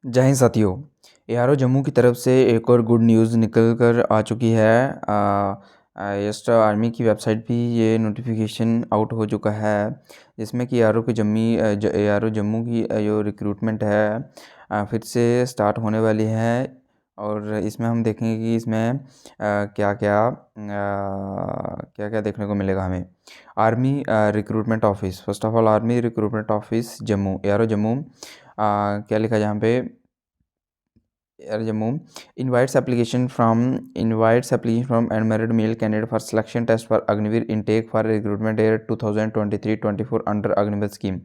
जय हिंद साथियों। एआरओ जम्मू की तरफ से एक और गुड न्यूज़ निकल कर आ चुकी है। यस्ट आर्मी की वेबसाइट भी ये नोटिफिकेशन आउट हो चुका है, जिसमें कि एआरओ जम्मू की जो रिक्रूटमेंट है फिर से स्टार्ट होने वाली है। और इसमें हम देखेंगे कि इसमें क्या क्या क्या क्या देखने को मिलेगा हमें। Army recruitment office, first of all army recruitment office Jammu, ARO Jammu. क्या लिखा है यहाँ पे? Jammu invites application from unmarried male candidate for selection test for Agniveer intake for recruitment year 2023-24 under Agniveer scheme.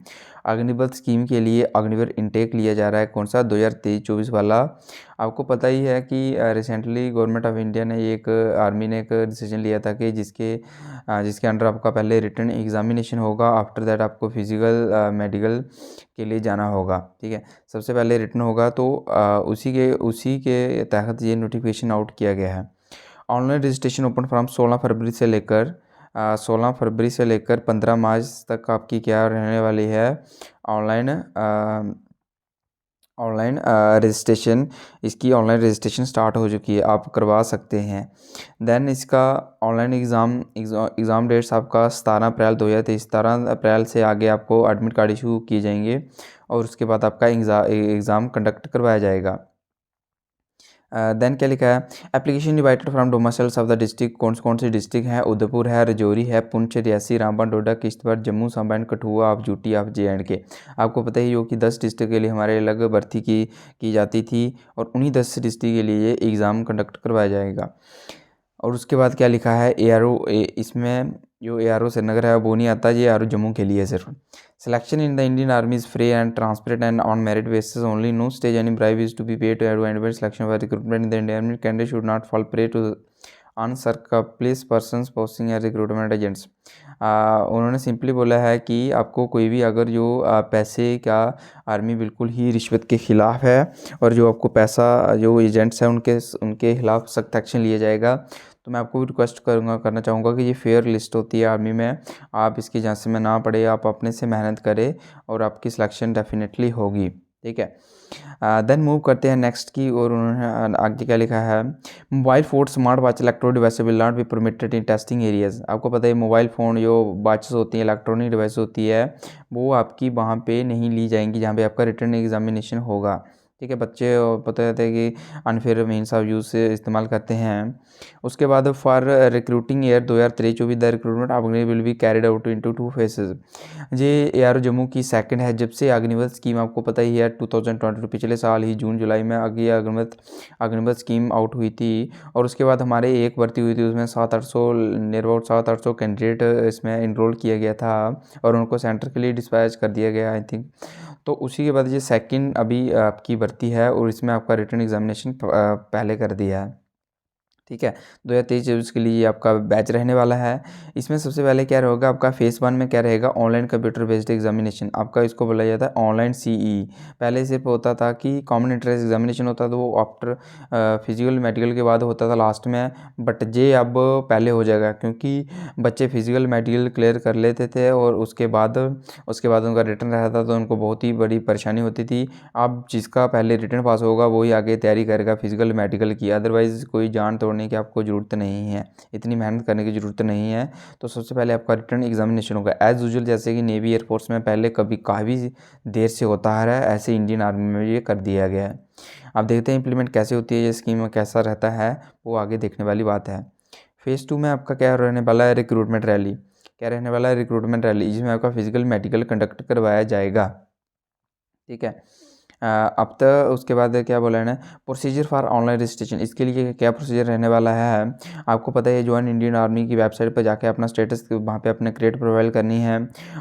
Agniveer scheme के लिए अग्निवीर इंटेक लिया जा रहा है। कौन सा? 2023-24 वाला। आपको पता ही है कि रिसेंटली गवर्नमेंट ऑफ इंडिया ने आर्मी ने एक डिसीजन लिया था कि जिसके अंडर आपका पहले रिटन एग्जामिनेशन होगा, आफ्टर दैट आपको फिजिकल मेडिकल के लिए जाना होगा। ठीक है, सबसे पहले रिटन होगा, तो उसी के तहत ये नोटिफिकेशन आउट किया गया है। ऑनलाइन रजिस्ट्रेशन ओपन फ्रॉम 16 फरवरी से लेकर 15 मार्च तक आपकी क्या रहने वाली है? Online registration. इसकी ऑनलाइन रजिस्ट्रेशन स्टार्ट हो चुकी है, आप करवा सकते हैं। देन इसका ऑनलाइन एग्ज़ाम डेट्स आपका 17 अप्रैल 2023, 17 अप्रैल से आगे आपको एडमिट कार्ड इशू किए जाएंगे और उसके बाद आपका एग्ज़ाम कंडक्ट करवाया जाएगा। देन क्या लिखा है? Application divided from domiciles of the district. कौन सी डिस्ट्रिक्ट है? उदयपुर है, राजौरी है, Poonch, Reasi, Ramban, Doda, Kishtwar, Jammu, Samba and Kathua of UT of JNK। आपको पता ही हो कि 10 डिस्ट्रिक्ट के लिए हमारे अलग भर्ती की जाती थी और उन्हीं 10 डिस्ट्रिक्ट के लिए एग्ज़ाम कंडक्ट करवाया जाएगा। और उसके बाद क्या लिखा है? इसमें जो ARO श्रीनगर है वो नहीं आता, ये ARO जम्मू के लिए सिर्फ। Selection in the Indian army is free and transparent and on merit basis only. No stage any bribe is to be paid to advance selection for recruitment in the Indian army. Candidate should not fall prey to unscrupulous persons posting as recruitment agents. उन्होंने simply बोला है कि आपको कोई भी अगर जो पैसे का, आर्मी बिल्कुल ही रिश्वत के ख़िलाफ़ है और जो आपको पैसा जो एजेंट्स हैं उनके खिलाफ सख्त एक्शन लिया जाएगा। तो मैं आपको भी रिक्वेस्ट करना चाहूँगा कि ये फेयर लिस्ट होती है आर्मी में, आप इसकी झांसे में ना पड़े, आप अपने से मेहनत करें और आपकी सिलेक्शन डेफिनेटली होगी। ठीक है, देन मूव करते हैं नेक्स्ट की। और उन्होंने आगे क्या लिखा है? Mobile phone, smart watch, electronic device will not be permitted in testing areas. आपको पता है मोबाइल फ़ोन जो वॉचेस होती हैं, इलेक्ट्रॉनिक डिवाइस होती है, वो आपकी वहाँ पे नहीं ली जाएंगी जहाँ पे आपका रिटर्न एग्जामिनेशन होगा। ठीक है, बच्चे पता रहता है कि अनफेयर मीन्स ऑफ यूज़ से इस्तेमाल करते हैं। उसके बाद for recruiting year 2023-24 the recruitment Agniveer will be carried out into 2 phases. ये ARO जम्मू की सेकंड है। जब से अग्निवीर स्कीम आपको पता ही है 2022 पिछले साल ही जून जुलाई में अग्निवीर स्कीम आउट हुई थी और उसके बाद हमारे एक भर्ती हुई थी, उसमें 700 कैंडिडेट इसमें इनरोल किया गया था और उनको सेंटर के लिए डिस्पैच कर दिया गया, आई थिंक। तो उसी के बाद ये सेकंड अभी आपकी भर्ती है और इसमें आपका रिटन एग्जामिनेशन पहले कर दिया है। ठीक है, 2023-24 के लिए आपका बैच रहने वाला है। इसमें सबसे पहले क्या रहेगा आपका? फेज़ 1 में क्या रहेगा? Online computer based examination. आपका इसको बोला जाता है ऑनलाइन CE। पहले सिर्फ होता था कि कॉमन एंट्रेंस एग्जामिनेशन होता था, वो आफ्टर फिजिकल मेडिकल के बाद होता था लास्ट में, बट ये अब पहले हो जाएगा क्योंकि बच्चे फिजिकल मेडिकल क्लियर कर लेते थे और उसके बाद उनका रिटर्न रहता था, तो उनको बहुत ही बड़ी परेशानी होती थी। अब जिसका पहले रिटर्न पास होगा वही आगे तैयारी करेगा फिजिकल मेडिकल की, अदरवाइज़ कोई जान तोड़ने की आपको ज़रूरत नहीं है, इतनी मेहनत करने की ज़रूरत नहीं है। तो सबसे पहले आपका रिटर्न एग्जामिनेशन होगा एज़ यूजुअल, जैसे कि नेवी एयरफोर्स में पहले कभी काफ़ी देर से होता आ रहा है, ऐसे इंडियन आर्मी में ये कर दिया गया है। अब देखते हैं इम्प्लीमेंट कैसे होती है ये स्कीम, कैसा रहता है वो आगे देखने वाली बात है। फेज़ 2 में आपका क्या रहने वाला है? Recruitment rally. क्या रहने वाला है? रिक्रूटमेंट रैली, जिसमें आपका फिजिकल मेडिकल कंडक्ट करवाया जाएगा। ठीक है, अब तो उसके बाद क्या बोला है ना? Procedure for online registration. इसके लिए क्या प्रोसीजर रहने वाला है? आपको पता है ज्वाइन इंडियन आर्मी की वेबसाइट पर जाके अपना स्टेटस वहाँ पे अपने क्रिएट प्रोफाइल करनी है।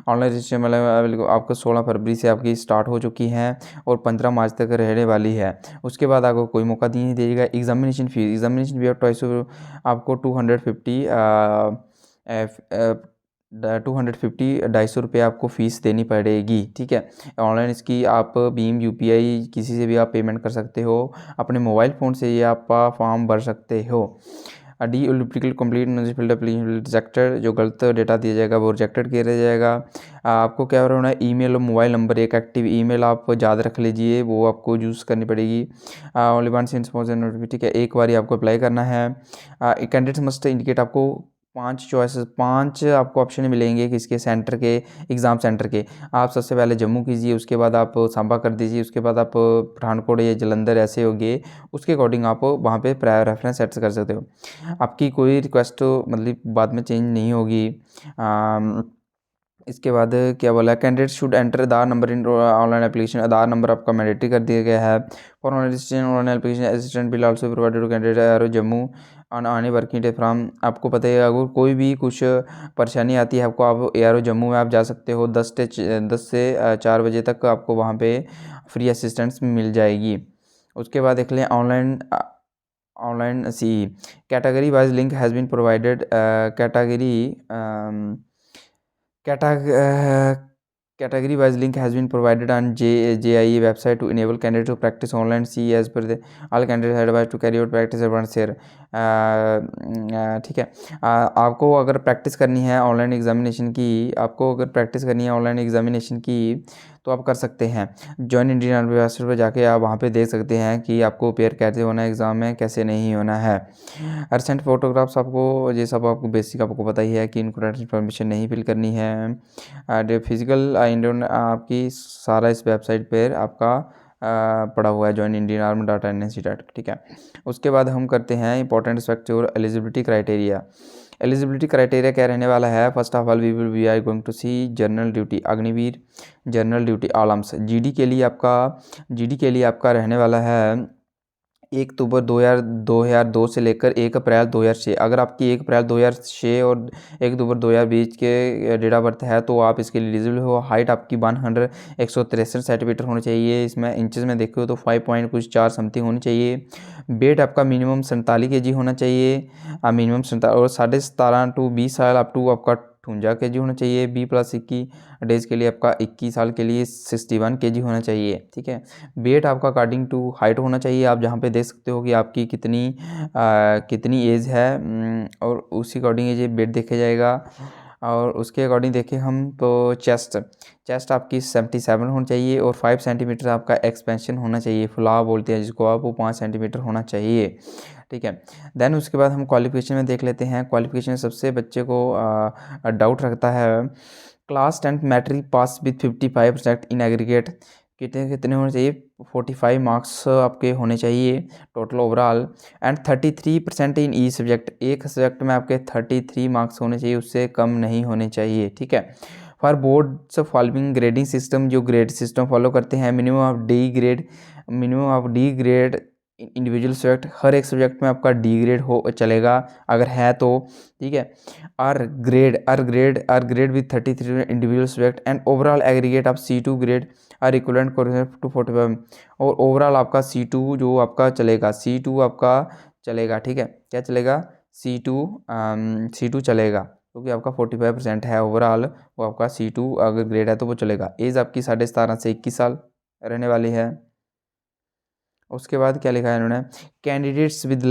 ऑनलाइन रजिस्ट्रेशन मतलब आपको 16 फरवरी से आपकी स्टार्ट हो चुकी है और 15 मार्च तक रहने वाली है। उसके बाद आपको कोई मौका नहीं देगा। एग्जामिनेशन फी ऑफ ट्वाइस आपको 250 ₹250 आपको फ़ीस देनी पड़ेगी। ठीक है, ऑनलाइन इसकी आप भीम UPI किसी से भी आप पेमेंट कर सकते हो, अपने मोबाइल फ़ोन से ये आप फॉर्म भर सकते हो। डीएलिजिबल कंप्लीट फिल्ड रिजेक्टेड, जो गलत डेटा दिया जाएगा वो रिजेक्टेड किया जाएगा। आपको क्या होना है, ईमेल और मोबाइल नंबर, एक एक्टिव ईमेल आप याद रख लीजिए, वो आपको यूज़ करनी पड़ेगी। ओनली वंस इन नोटिफिकेशन, ठीक है, एक बार आपको अप्लाई करना है। कैंडिडेट्स मस्ट इंडिकेट, आपको 5 चॉइसेस, 5 आपको ऑप्शन मिलेंगे किसके, सेंटर के, एग्ज़ाम सेंटर के। आप सबसे पहले जम्मू कीजिए, उसके बाद आप सांबा कर दीजिए, उसके बाद आप पठानकोट या जलंधर ऐसे होगे, उसके अकॉर्डिंग आप वहाँ पे प्रायर रेफरेंस सेट कर सकते हो। आपकी कोई रिक्वेस्ट मतलब बाद में चेंज नहीं होगी। इसके बाद क्या बोला, candidate should enter Aadhaar number in online application, Aadhaar number आपका मैंडेटरी कर दिया गया है। For online registration online application assistant will also provided to candidate arrow Jammu on any working day from. आपको पता है अगर कोई भी कुछ परेशानी आती है आपको, आप एरो जम्मू में आप जा सकते हो, 10 से 4 बजे तक आपको वहाँ पे फ्री असिस्टेंस मिल जाएगी। उसके बाद देख लें online see category wise link has been provided, category wise link has been provided on JIE website to enable candidate to practice online C as per the all candidates are advised to carry out practice once here। ठीक है, आपको अगर practice करनी है online examination की, तो आप कर सकते हैं। जॉइन इंडियन आर्मी वेबसाइट पर जाके आप वहाँ पे देख सकते हैं कि आपको अपेयर कैसे होना है एग्ज़ाम में, कैसे नहीं होना है। रिसेंट फोटोग्राफ्स, आपको ये सब आपको बेसिक आपको पता ही है कि इनकरेक्ट इन्फॉर्मेशन नहीं फिल करनी है। फिजिकल आपकी सारा इस वेबसाइट पर आपका पड़ा हुआ है, join Indian army data institute, ठीक है। उसके बाद हम करते हैं इंपॉर्टेंट एस्पेक्ट और एलिजिबिलिटी क्राइटेरिया। एलिजिबिलिटी क्राइटेरिया क्या रहने वाला है, first of all we are going to see general duty Agniveer, general duty all arms. GD के लिए आपका रहने वाला है 1 अक्टूबर 2002 से लेकर 1 अप्रैल 2006। अगर आपकी 1 अप्रैल 2006 और 1 अक्टूबर 2020 के डेट ऑफ बर्थ है तो आप इसके लिए एलिजिबल हो। हाइट आपकी 163 सेंटीमीटर होनी चाहिए, इसमें इंचेस में देखो तो 5 पॉइंट कुछ 4 समथिंग होनी चाहिए। वेट आपका मिनिमम 47 kg होना चाहिए, मिनिमम 47, और 17.5 to 20 साल अप टू आपका 58 kg होना चाहिए। B+21 डेज के लिए आपका 21 साल के लिए 61 kg होना चाहिए, ठीक है। वेट आपका अकॉर्डिंग टू हाइट होना चाहिए, आप जहाँ पे देख सकते हो कि आपकी कितनी एज है, और उसी अकॉर्डिंग ये वेट देखा जाएगा। और उसके अकॉर्डिंग देखें हम तो चेस्ट आपकी 77 होनी चाहिए, और 5 सेंटीमीटर आपका एक्सपेंशन होना चाहिए, फुलाव बोलते हैं जिसको आप, वो 5 सेंटीमीटर होना चाहिए, ठीक है। देन उसके बाद हम क्वालिफिकेशन में देख लेते हैं। क्वालिफिकेशन में सबसे बच्चे को डाउट रखता है, class 10 matric pass with 55% in aggregate. कितने होने चाहिए, 45 मार्क्स आपके होने चाहिए total overall, and 33% in each subject, एक सब्जेक्ट में आपके 33 मार्क्स होने चाहिए, उससे कम नहीं होने चाहिए, ठीक है। For boards following grading system, जो ग्रेड सिस्टम फॉलो करते हैं, minimum of D grade individual subject, हर एक सब्जेक्ट में आपका डी ग्रेड हो चलेगा अगर है तो, ठीक है। Or grade with 33 individual subject and overall aggregate of C2 grade are equivalent to 45, और ओवरऑल आपका C2 जो आपका चलेगा, C2 आपका चलेगा, ठीक है। क्या चलेगा, C2 चलेगा, क्योंकि आपका 45% है ओवरऑल, वो आपका C2 अगर ग्रेड है तो वो चलेगा। एज आपकी 17.5 से 21 साल रहने वाली है। उसके बाद क्या लिखा है इन्होंने, candidates with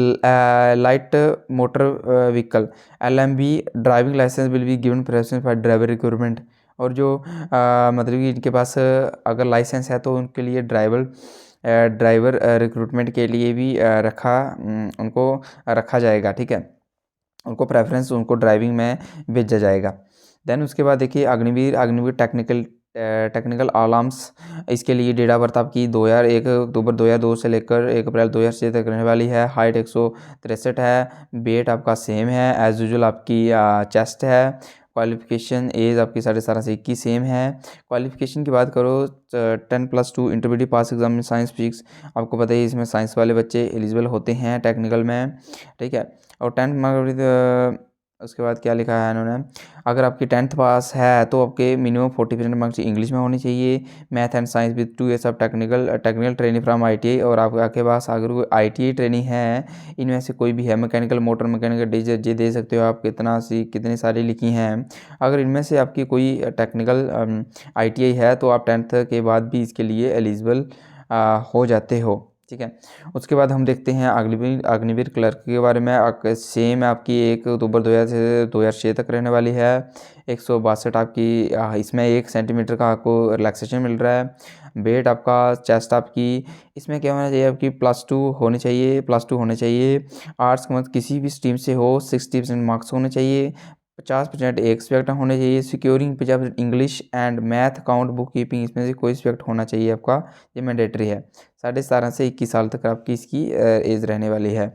light motor vehicle LMV driving licence will be given preference for driver recruitment. और जो मतलब कि इनके पास अगर लाइसेंस है तो उनके लिए ड्राइवर रिक्रूटमेंट के लिए भी उनको रखा जाएगा, ठीक है। उनको प्रेफरेंस, उनको ड्राइविंग में भेजा जाएगा। देन उसके बाद देखिए अग्निवीर टेक्निकल अलार्म्स, इसके लिए डेट ऑफ बर्थ आपकी 1 अक्टूबर 2002 से लेकर 1 अप्रैल 2006 तक रहने वाली है। हाइट 163 है, वेट आपका सेम है एज यूजुअल, आपकी चेस्ट है। क्वालिफिकेशन एज आपकी 17.5 से 21 सेम है। क्वालिफिकेशन की बात करो 10+2 इंटरमीडिएट पास एग्जाम में साइंस फिजिक्स, आपको पता है इसमें साइंस वाले बच्चे एलिजिबल होते हैं टेक्निकल में, ठीक है। और 10 मार्क्स, उसके बाद क्या लिखा है इन्होंने, अगर आपकी 10th पास है तो आपके मिनिमम 40% मार्क्स इंग्लिश में होने चाहिए। Math and science with 2 years of technical training from ITI, और आपके पास अगर कोई ITI ट्रेनिंग है, इनमें से कोई भी है, मैकेनिकल मोटर मैकेनिकल डीजे दे सकते हो आप, कितनी सारी लिखी हैं। अगर इनमें से आपकी कोई टेक्निकल ITI है तो आप 10th के बाद भी इसके लिए एलिजिबल हो जाते हो, ठीक है। उसके बाद हम देखते हैं अग्निवीर क्लर्क के बारे में। सेम आपकी 1 अक्टूबर 2000 से 2006 तक रहने वाली है। 162 आपकी इसमें 1 सेंटीमीटर का आपको रिलैक्सेशन मिल रहा है। वेट आपका चेस्ट आपकी इसमें क्या होना चाहिए, आपकी +2 होनी चाहिए, +2 होने चाहिए। आर्ट्स मत किसी भी स्ट्रीम से हो 60% मार्क्स होने चाहिए। 50% एक सब्जेक्ट होने चाहिए। Securing 50% English and math account book keeping इसमें से कोई सब्जेक्ट होना चाहिए आपका, ये मैंडेटरी है। 17.5 से 21 साल तक आपकी इसकी एज रहने वाली है।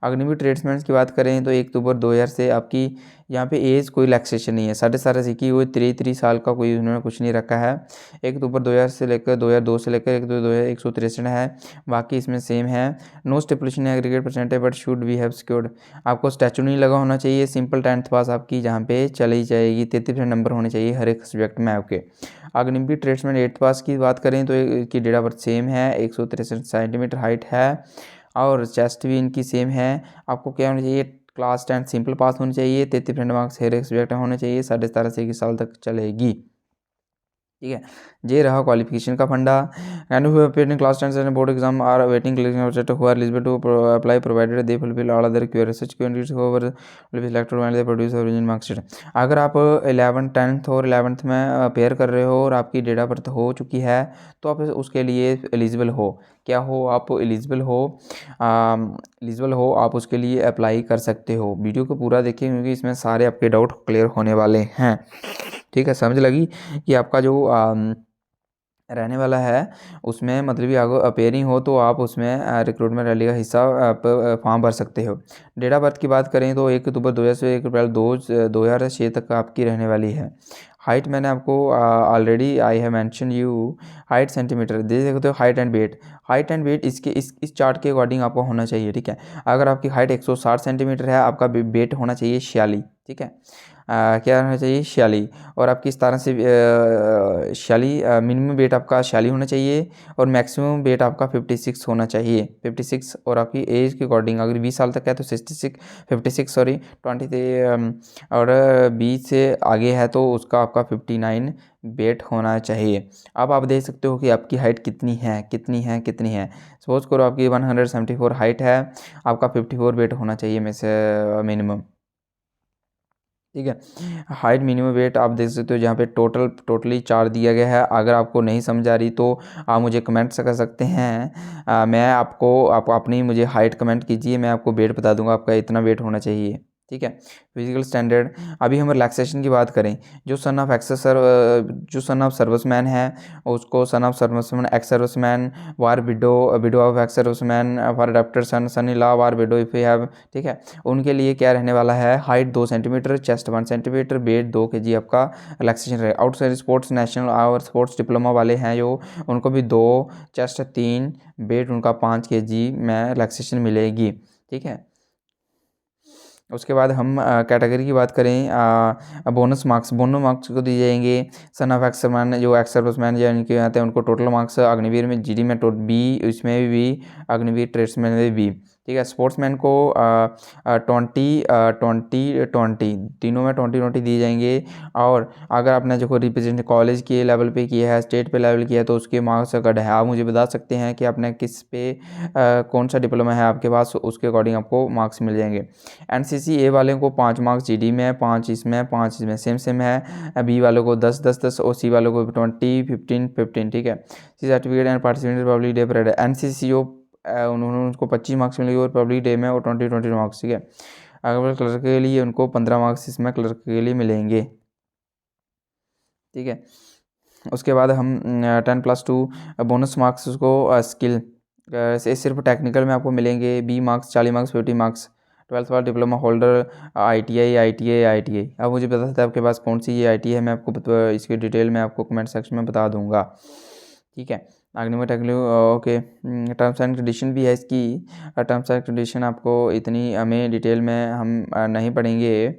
अग्निवीर ट्रेड्समैन की बात करें तो 1 अक्टूबर 2000 से आपकी यहाँ पे एज कोई रिलैक्सेशन नहीं है। 17.5 से 21 हुई 33 साल का कोई उन्होंने कुछ नहीं रखा है। 1 अक्टूबर 2000 से लेकर 2002 से लेकर 1 2063 है। बाकी इसमें सेम है। No stipulation aggregate percentage but should we have secured. आपको स्टैचू नहीं लगा होना चाहिए। सिंपल 10th पास आपकी जहाँ पे चली जाएगी। 33% नंबर होने चाहिए हर एक सब्जेक्ट में आपके। अग्निवीर ट्रेड्समैन 8th पास की बात करें तो इनकी डेट ऑफ बर्थ सेम है। 163 सेंटीमीटर हाइट है और चेस्ट भी इनकी सेम है। आपको क्या होना चाहिए, क्लास 10 सिंपल पास होनी चाहिए। 33% मार्क्स हर एक सब्जेक्ट में होने चाहिए। 17.5 से 21 साल तक चलेगी। ठीक है, ये रहा क्वालिफिकेशन का फंडा। And who appeared in class 10 and board exam are awaiting clearance who are eligible to apply provided they fulfil all other requirements such candidates who are will be selected when they produce original marksheet. अगर आप 11th 10th और 11th में appear कर रहे हो और आपकी date of birth हो चुकी है तो आप उसके लिए एलिजिबल हो। क्या हो, आप एलिजिबल हो, आप उसके लिए अप्लाई कर सकते हो। वीडियो को पूरा देखिए क्योंकि इसमें सारे आपके डाउट क्लियर होने वाले हैं। ठीक है, समझ लगी कि आपका जो रहने वाला है उसमें मतलब कि अगर अपेयरिंग हो तो आप उसमें रिक्रूटमेंट रैली का हिस्सा फॉर्म भर सकते हो। डेट ऑफ बर्थ की बात करें तो 1 अक्टूबर 2000 से 1 अप्रैल 2006 तक आपकी रहने वाली है। हाइट मैंने आपको already I have mention you height centimetre दे सकते हो। हाइट एंड वेट इसके इस चार्ट के अकॉर्डिंग आपको होना चाहिए। ठीक है, अगर आपकी हाइट 160 सेंटीमीटर है, आपका वेट होना चाहिए 46। ठीक है, क्या होना चाहिए 46। और आपकी इस तरह से 46 मिनिमम वेट आपका 46 होना चाहिए और मैक्सिमम वेट आपका 56 होना चाहिए। 56 और आपकी एज के अकॉर्डिंग अगर 20 साल तक है तो 56 सॉरी 20 से और 20 से आगे है तो उसका आपका 59 वेट होना चाहिए। अब आप देख सकते हो कि आपकी हाइट कितनी है। सपोज करो आपकी 174 हाइट है, आपका 54 वेट होना चाहिए में से मिनिमम। ठीक है, हाइट मिनिमम वेट आप देख सकते हो जहाँ पे टोटली 4 दिया गया है। अगर आपको नहीं समझ आ रही तो आप मुझे कमेंट कर सकते हैं। मैं आप अपनी मुझे हाइट कमेंट कीजिए, मैं आपको वेट बता दूंगा आपका इतना वेट होना चाहिए। ठीक है, फिजिकल स्टैंडर्ड। अभी हम रिलैक्सेशन की बात करें, जो सन ऑफ सर्विसमैन है उसको son of serviceman, ex serviceman, war widow of ex serviceman, for adopted son in law, war widow if you have. ठीक है, उनके लिए क्या रहने वाला है, height 2 centimetre, chest 1 centimetre, weight 2 kg आपका रिलैक्सेशन रहेगा। आउटसाइड स्पोर्ट्स नेशनल और स्पोर्ट्स डिप्लोमा वाले हैं जो, उनको भी 2, चेस्ट 3, वेट उनका 5 kg में रिलैक्सेशन मिलेगी। ठीक है, उसके बाद हम कैटेगरी की बात करें, बोनस मार्क्स को दिए जाएंगे। सन ऑफ एक्समैन जो एक्स सर्विसमैन जो इनके आते हैं उनको टोटल मार्क्स अग्निवीर में जीडी में बी, इसमें भी अग्निवीर ट्रेड्समैन में भी। ठीक है, स्पोर्ट्समैन को 20 तीनों में 20 दिए जाएंगे। और अगर आपने जो रिप्रेजेंट कॉलेज के लेवल पे किया है, स्टेट पे लेवल किया है तो उसके मार्क्स कट है। आप मुझे बता सकते हैं कि आपने किस पे कौन सा डिप्लोमा है आपके पास, उसके अकॉर्डिंग आपको मार्क्स मिल जाएंगे। एनसीसी ए वाले को 5 मार्क्स जीडी में, 5 इसमें सेम है। बी वालों को 10 और सी वालों को 20 15 15। ठीक है, C certificate and participant public day parade. NCC जो उन्होंने उनको 25 मार्क्स मिलेंगे और पब्लिक डे में और 20 मार्क्स। ठीक है, अगर क्लर्क के लिए उनको 15 मार्क्स इसमें क्लर्क के लिए मिलेंगे। ठीक है, उसके बाद हम 10+2 बोनस मार्क्स उसको स्किल से सिर्फ टेक्निकल में आपको मिलेंगे 20 मार्क्स, 40 मार्क्स, 50 मार्क्स। 12th वाला डिप्लोमा होल्डर, ITI। अब मुझे पता था आपके पास कौन सी ये ITI है, मैं आपको इसकी डिटेल में आपको कमेंट सेक्शन में बता दूंगा। ठीक है, ओके। टर्म्स एंड कंडीशन भी है इसकी। टर्म्स एंड कंडीशन आपको इतनी हमें डिटेल में हम नहीं पढ़ेंगे।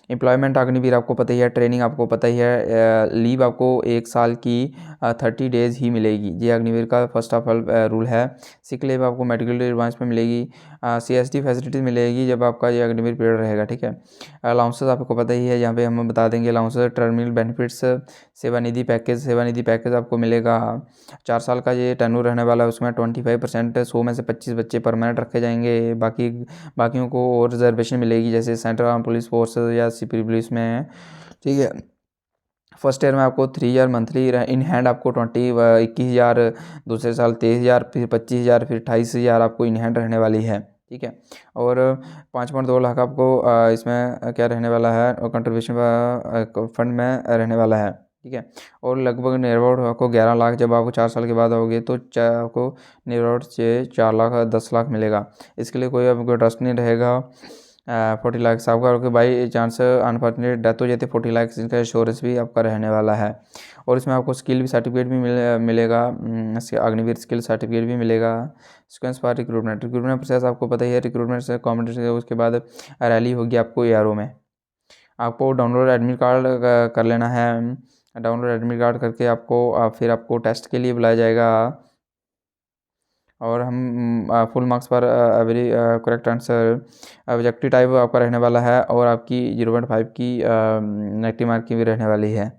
एम्प्लॉयमेंट अग्निवीर आपको पता ही है, ट्रेनिंग आपको पता ही है, लीव आपको 1 साल की 30 डेज़ ही मिलेगी, ये अग्निवीर का फर्स्ट ऑफ ऑल रूल है। सिक लीव आपको मेडिकल एडवांस में मिलेगी, CST फैसिलिटीज़ मिलेगी जब आपका ये अग्निवीर पीरियड रहेगा, ठीक है। अलाउंसेस आपको पता ही है, यहाँ पे हम बता देंगे अलाउंसेस, टर्मिनल बेनिफिट्स, सेवानिधि पैकेज आपको मिलेगा। 4 साल का ये टर्नूर रहने वाला है, उसमें 25%, 100 में से 25 बच्चे परमानेंट रखे जाएंगे, बाकियों को और रिजर्वेशन मिलेगी, जैसे सेंट्रल आर्म पुलिस फोर्स या सीपी पुलिस में है, ठीक है। फर्स्ट ईयर में आपको 3 ईयर मंथली इन हैंड आपको 21,000, दूसरे साल 23,000, फिर 25,000, फिर 28,000 आपको इन हैंड रहने वाली है, ठीक है। और 5.2 लाख आपको इसमें क्या रहने वाला है, कंट्रीब्यूशन फंड में रहने वाला है, ठीक है। और लगभग नियर आपको 11 लाख जब आपको 4 साल के बाद होगे तो आपको नियर से 4 लाख 10 लाख मिलेगा। इसके लिए कोई आपको ट्रस्ट नहीं रहेगा। 40 लाख आपका, और बाई चांस अनफॉर्चुनेट डेथ हो जाती है 40 लाख, इसका इंश्योरेंस भी आपका रहने वाला है। और इसमें आपको स्किल भी सर्टिफिकेट भी मिलेगा, अग्निवीर स्किल सर्टिफिकेट भी मिलेगा। सिक्वेंस फॉर रिक्रूटमेंट प्रोसेस आपको पता ही है, रिक्रूटमेंट से कॉम्पिटिशन, उसके बाद रैली होगी आपको ARO में। आपको डाउनलोड एडमिट कार्ड कर लेना है, डाउनलोड एडमिट कार्ड करके आपको फिर आपको टेस्ट के लिए बुलाया जाएगा, और हम फुल मार्क्स पर every correct answer, objective type आपका रहने वाला है, और आपकी 0.5 की नेगेटिव मार्क की भी रहने वाली है,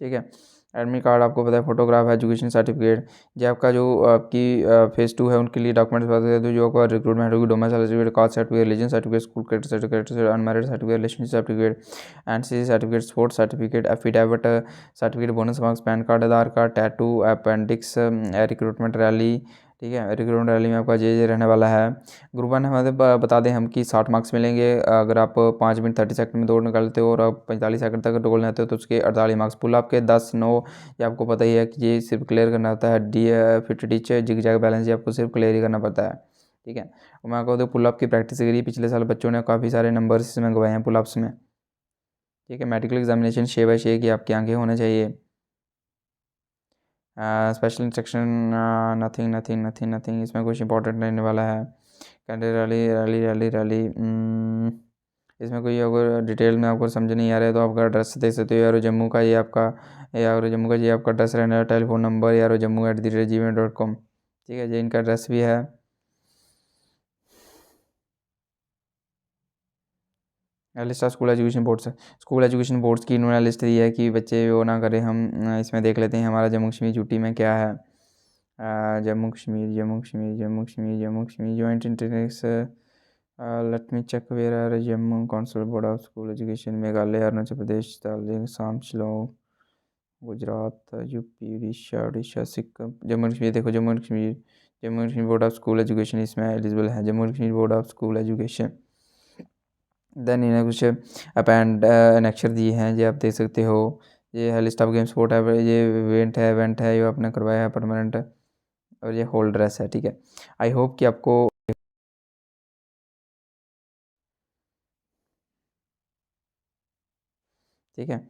ठीक है। एडमिट कार्ड आपको पता है, फोटोग्राफ, एजुकेशन सर्टिफिकेट, ये आपका जो आपकी फेज़ 2 है उनके लिए डॉक्यूमेंट्स बताते हैं, तो जो आपका रिक्रूटमेंट होगी, domicile certificate, caste certificate, religion certificate, school credit certificate, unmarried certificate, relationship certificate, NCC certificate, sports certificate, affidavit certificate, bonus marks, PAN card, Aadhaar card, tattoo, appendix, recruitment rally, ठीक है। रिक्रूटमेंट रैली में आपका ये रहने वाला है। Group 1 हमारे बता दें हम कि 60 मार्क्स मिलेंगे, अगर आप 5 मिनट 30 सेकंड में दौड़ निकालते हो और आप 45 सेकंड तक दौड़ लेते हो तो उसके 48 मार्क्स। पुल आपके 10, 9, ये आपको पता ही है कि ये सिर्फ क्लियर करना होता है, fit ditch, zig zag balance, ये आपको सिर्फ क्लियर ही करना पड़ता है, ठीक है। और मैं आपको तो पुल अप की प्रैक्टिस करी, पिछले साल बच्चों ने काफ़ी सारे नंबर्स इसमें गवाए हैं पुल अप्स में, ठीक है। मेडिकल एग्जामिनेशन 6/6 की आपकी आंखें होने चाहिए। Special instruction nothing nothing nothing nothing, इसमें कुछ इंपॉर्टेंट रहने वाला है। Candidate rally rally rally rally, इसमें कोई अगर डिटेल में आपको समझ नहीं आ रहा है तो आपका एड्रेस देख सकते हो, यारो जम्मू का ये आपका, यारो जम्मू का ये आपका एड्रेस रहने वाला, टेलीफोन नंबर yarojammu@gmail.com, ठीक है। ये इनका एड्रेस भी है। List of school education boards, school education boards की इन्होंने लिस्ट दी है कि बच्चे वो ना करें। हम इसमें देख लेते हैं हमारा जम्मू कश्मीर यूटी में क्या है। जम्मू कश्मीर जम्मू कश्मीर जम्मू कश्मीर जम्मू कश्मीर जॉइंट इंटरेक्स, let me check where are Jammu council board of school education, Meghalaya, Arunachal Pradesh, Darjeeling, Assam, Shillong, Gujarat, UP, Orissa, Sikkim. Jammu Kashmir देखो, Jammu Kashmir board of school education इसमें एलिजिबल है, Jammu Kashmir board of school education. Then इन्हें कुछ अपेंड अनेक्चर दिए हैं, ये आप देख सकते हो। ये है लिस्ट ऑफ गेम स्पोर्ट है, ये इवेंट है ये आपने करवाया है परमानेंट, और ये होल्ड ड्रेस है, ठीक है। आई होप कि आपको, ठीक है,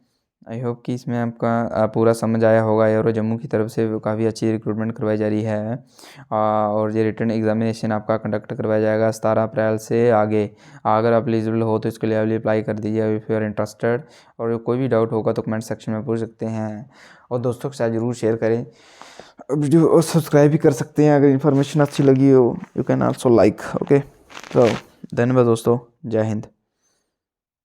आई होप कि इसमें आपका पूरा समझ आया होगा। और जम्मू की तरफ से काफ़ी अच्छी रिक्रूटमेंट करवाई जा रही है, और ये रिटर्न एग्जामिनेशन आपका कंडक्ट करवाया जाएगा 17 अप्रैल से आगे। अगर आप एलिजिबल हो तो इसके लिए अप्लाई कर दीजिए इफ़ यू आर इंटरेस्टेड, और कोई भी डाउट होगा तो कमेंट सेक्शन में पूछ सकते हैं, और दोस्तों के साथ ज़रूर शेयर करें, वीडियो सब्सक्राइब भी कर सकते हैं अगर इन्फॉर्मेशन अच्छी लगी हो। You can also like, okay. तो धन्यवाद दोस्तों, जय हिंद।